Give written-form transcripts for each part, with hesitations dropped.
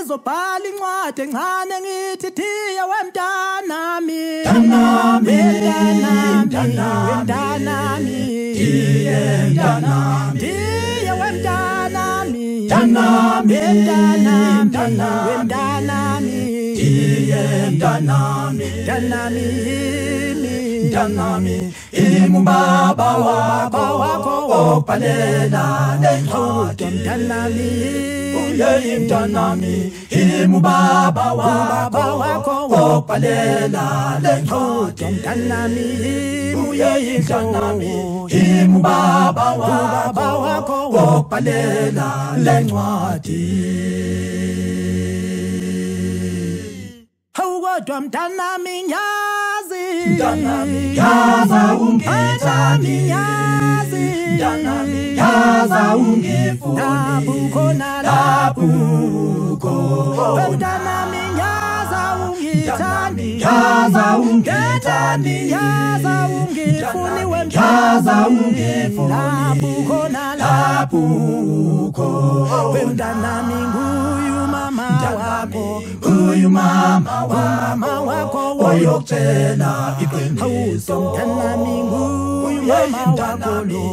ngizobhala incwadi encane ngithi thiya wemntanami mntanami mntanami thiya mntanami thiya wemntanami mntanami wemntanami thiya mntanami mntanami imubaba wakho obhalela lencwadi mntanami uye mntanami imubaba wakho obhalela lencwadi mntanami uye mntanami imubaba wakho obhalela lencwadi kodwa mntanami nyazi mntanami yaza ungithandi nyazi mntanami yaza ungifuni lapho mntanami yaza ungithandi yaza ungithandi yaza ungifuni yaza ungifuni lapho mntanami nguyu mama wakho uyu mama wakho oyokutshela iqiniso mntanami nguyu mama wakho lo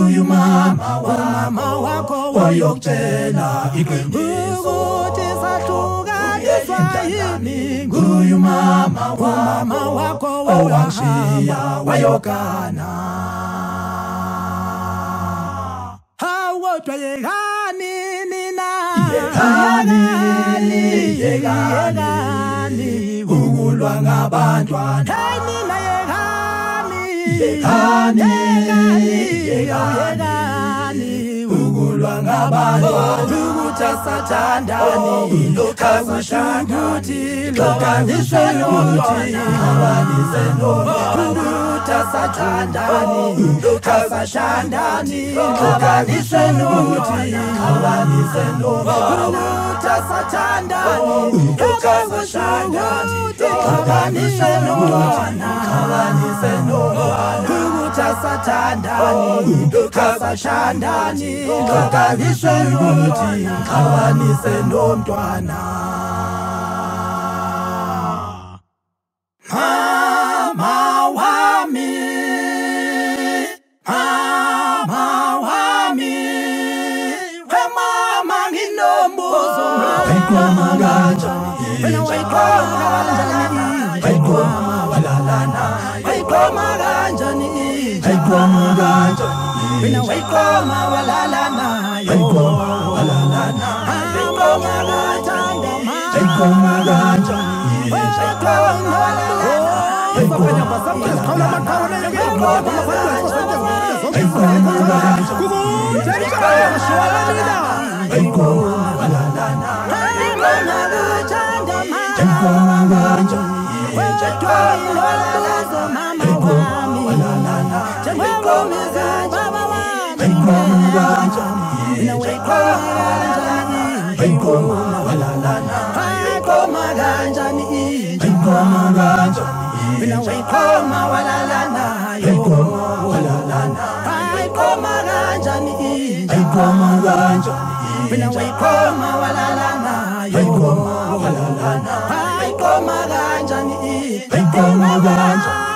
uyu mama wakho oyokutshela iqiniso ukuthi sahlukaniswa yini nguyu mama wakho owangshiya wayokana kodwa yekani nina yekani ukulwa ngabantwana nina yekani ukulwa ngabantwana ukuthi asathandani lokazishukuthi lokazishukuthi abalise ukuthi asathandani asashandani lokazishukuthi abalise ukuthi asathandani lokazishukuthi abalise ukuthi asathandani asashandani lokazishukuthi abalise nomntwana mama wami we mama nginombuzo wayiqoma kanjani wena wayiqoma kanjani wayiqoma walalana wayiqoma kanjani wayiqoma kanjani wena wayiqoma walalana wayiqoma walalana wayiqoma kanjani wayiqoma kanjani Wena wayiqoma walalana wayiqoma walalana wayiqoma kanjani wayiqoma kanjani wena wayiqoma walalana wayiqoma walalana wayiqoma kanjani wayiqoma kanjani